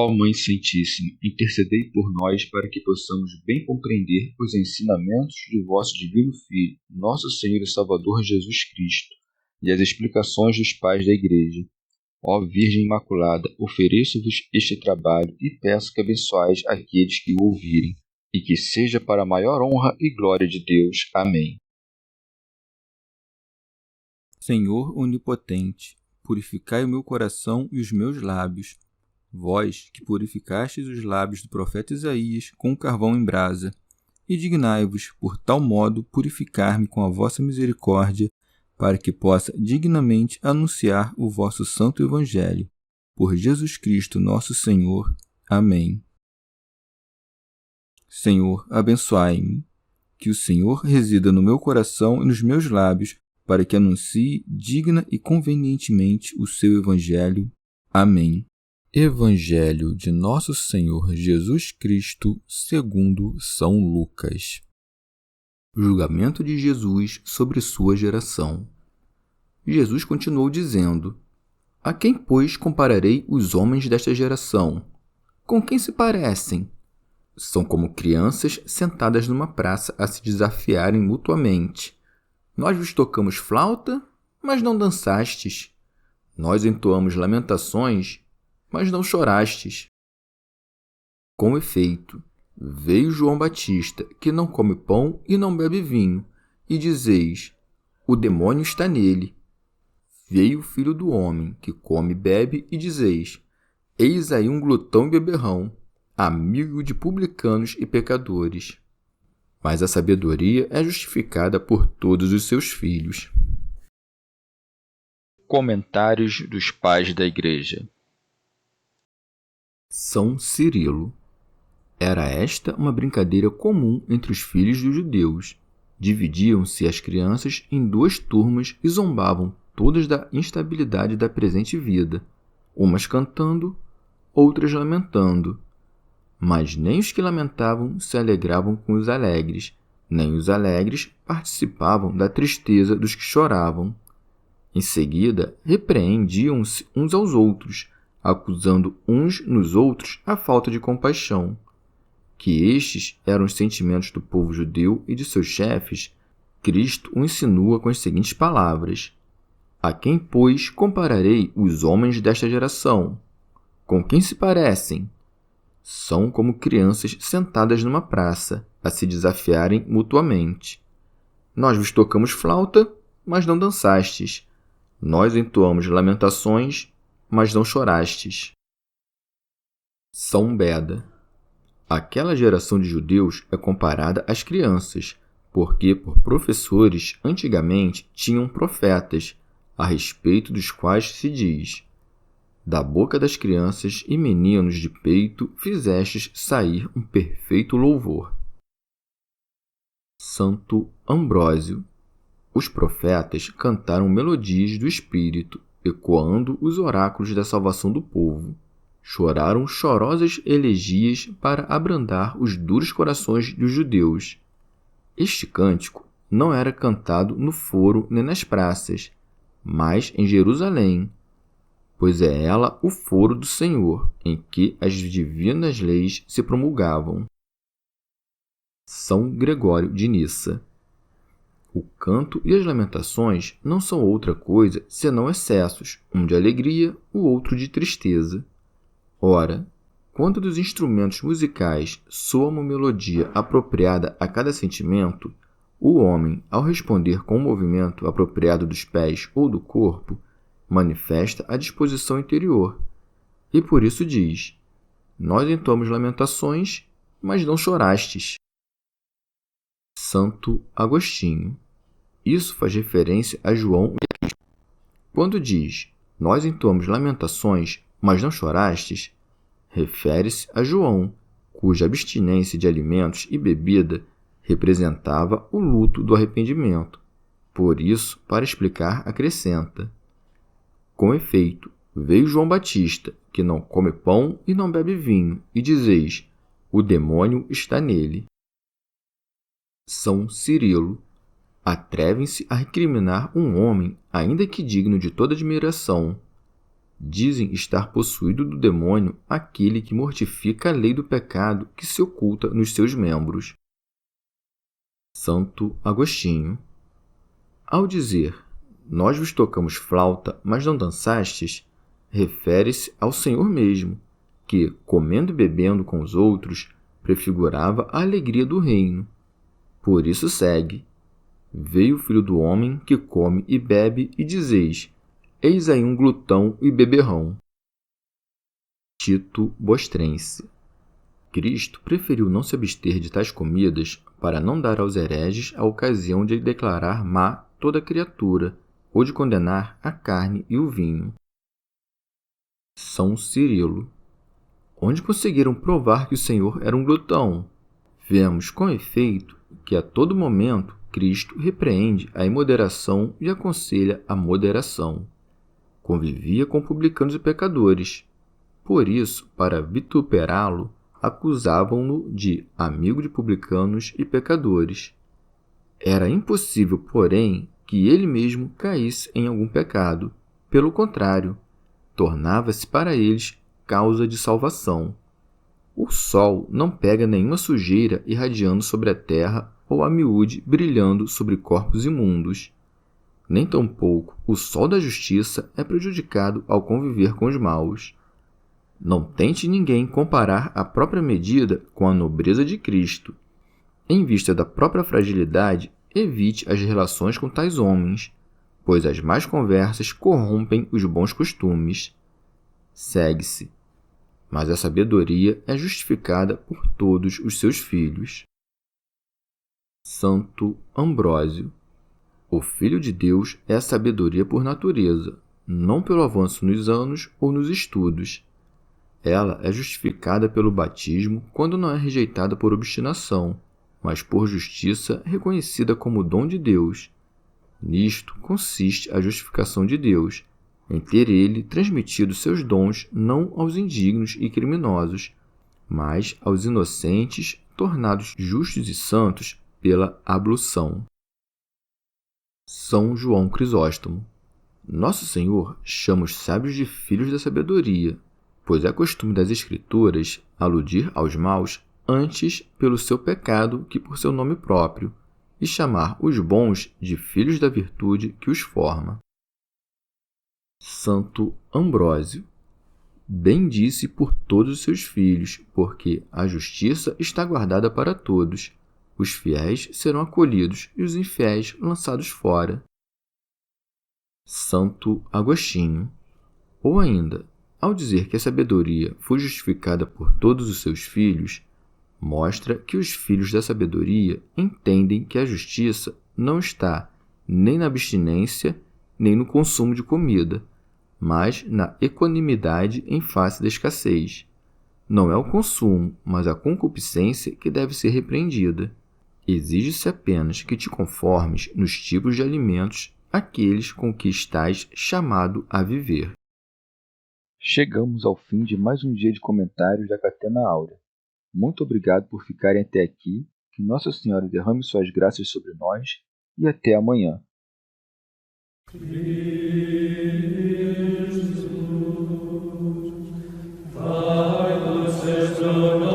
Ó Mãe Santíssima, intercedei por nós para que possamos bem compreender os ensinamentos de vosso Divino Filho, nosso Senhor e Salvador Jesus Cristo, e as explicações dos pais da Igreja. Ó Virgem Imaculada, ofereço-vos este trabalho e peço que abençoais aqueles que o ouvirem, e que seja para a maior honra e glória de Deus. Amém. Senhor onipotente, purificai o meu coração e os meus lábios. Vós, que purificastes os lábios do profeta Isaías com o carvão em brasa, e dignai-vos, por tal modo, purificar-me com a vossa misericórdia, para que possa dignamente anunciar o vosso santo Evangelho. Por Jesus Cristo, nosso Senhor. Amém. Senhor, abençoai-me. Que o Senhor resida no meu coração e nos meus lábios, para que anuncie digna e convenientemente o seu Evangelho. Amém. Evangelho de Nosso Senhor Jesus Cristo, segundo São Lucas. Julgamento de Jesus sobre sua geração. Jesus continuou dizendo: A quem, pois, compararei os homens desta geração? Com quem se parecem? São como crianças sentadas numa praça a se desafiarem mutuamente. Nós vos tocamos flauta, mas não dançastes. Nós entoamos lamentações, mas não chorastes. Com efeito, veio João Batista, que não come pão e não bebe vinho, e dizeis: o demônio está nele. Veio o Filho do Homem, que come e bebe, e dizeis: eis aí um glutão e beberrão, amigo de publicanos e pecadores. Mas a sabedoria é justificada por todos os seus filhos. Comentários dos Pais da Igreja. São Cirilo. Era esta uma brincadeira comum entre os filhos dos judeus. Dividiam-se as crianças em duas turmas e zombavam todas da instabilidade da presente vida, umas cantando, outras lamentando. Mas nem os que lamentavam se alegravam com os alegres, nem os alegres participavam da tristeza dos que choravam. Em seguida, repreendiam-se uns aos outros, acusando uns nos outros a falta de compaixão. Que estes eram os sentimentos do povo judeu e de seus chefes, Cristo o insinua com as seguintes palavras: A quem, pois, compararei os homens desta geração? Com quem se parecem? São como crianças sentadas numa praça, a se desafiarem mutuamente. Nós vos tocamos flauta, mas não dançastes. Nós entoamos lamentações, mas não chorastes. São Beda. Aquela geração de judeus é comparada às crianças, porque por professores antigamente tinham profetas, a respeito dos quais se diz: da boca das crianças e meninos de peito fizestes sair um perfeito louvor. Santo Ambrósio. Os profetas cantaram melodias do Espírito, ecoando os oráculos da salvação do povo. Choraram chorosas elegias para abrandar os duros corações dos judeus. Este cântico não era cantado no foro nem nas praças, mas em Jerusalém, pois é ela o foro do Senhor, em que as divinas leis se promulgavam. São Gregório de Nissa. O canto e as lamentações não são outra coisa senão excessos, um de alegria, o outro de tristeza. Ora, quando dos instrumentos musicais soa uma melodia apropriada a cada sentimento, o homem, ao responder com um movimento apropriado dos pés ou do corpo, manifesta a disposição interior, e por isso diz: nós entoamos lamentações, mas não chorastes. Santo Agostinho. Isso faz referência a João. Quando diz: nós entoamos lamentações, mas não chorastes, refere-se a João, cuja abstinência de alimentos e bebida representava o luto do arrependimento. Por isso, para explicar, acrescenta: com efeito, veio João Batista, que não come pão e não bebe vinho, e dizeis: o demônio está nele. São Cirilo. Atrevem-se a recriminar um homem, ainda que digno de toda admiração. Dizem estar possuído do demônio aquele que mortifica a lei do pecado que se oculta nos seus membros. Santo Agostinho. Ao dizer, nós vos tocamos flauta, mas não dançastes, refere-se ao Senhor mesmo, que, comendo e bebendo com os outros, prefigurava a alegria do reino. Por isso segue. Veio o Filho do Homem que come e bebe, e dizeis, eis aí um glutão e beberrão. Tito Bostrense. Cristo preferiu não se abster de tais comidas para não dar aos hereges a ocasião de declarar má toda criatura, ou de condenar a carne e o vinho. São Cirilo. Onde conseguiram provar que o Senhor era um glutão? Vemos, com efeito, que a todo momento Cristo repreende a imoderação e aconselha a moderação. Convivia com publicanos e pecadores. Por isso, para vituperá-lo, acusavam-no de amigo de publicanos e pecadores. Era impossível, porém, que ele mesmo caísse em algum pecado. Pelo contrário, tornava-se para eles causa de salvação. O sol não pega nenhuma sujeira irradiando sobre a terra ou a miúde brilhando sobre corpos imundos. Nem tampouco o sol da justiça é prejudicado ao conviver com os maus. Não tente ninguém comparar a própria medida com a nobreza de Cristo. Em vista da própria fragilidade, evite as relações com tais homens, pois as más conversas corrompem os bons costumes. Segue-se. Mas a sabedoria é justificada por todos os seus filhos. Santo Ambrósio. O Filho de Deus é a sabedoria por natureza, não pelo avanço nos anos ou nos estudos. Ela é justificada pelo batismo quando não é rejeitada por obstinação, mas por justiça reconhecida como dom de Deus. Nisto consiste a justificação de Deus, em ter ele transmitido seus dons não aos indignos e criminosos, mas aos inocentes, tornados justos e santos pela ablução. São João Crisóstomo. Nosso Senhor chama os sábios de filhos da sabedoria, pois é costume das Escrituras aludir aos maus antes pelo seu pecado que por seu nome próprio, e chamar os bons de filhos da virtude que os forma. Santo Ambrósio. Bem disse por todos os seus filhos, porque a justiça está guardada para todos. Os fiéis serão acolhidos e os infiéis lançados fora. Santo Agostinho. Ou ainda, ao dizer que a sabedoria foi justificada por todos os seus filhos, mostra que os filhos da sabedoria entendem que a justiça não está nem na abstinência, nem no consumo de comida, mas na equanimidade em face da escassez. Não é o consumo, mas a concupiscência que deve ser repreendida. Exige-se apenas que te conformes nos tipos de alimentos aqueles com que estás chamado a viver. Chegamos ao fim de mais um dia de comentários da Catena Áurea. Muito obrigado por ficarem até aqui, que Nossa Senhora derrame suas graças sobre nós e até amanhã. Jesus,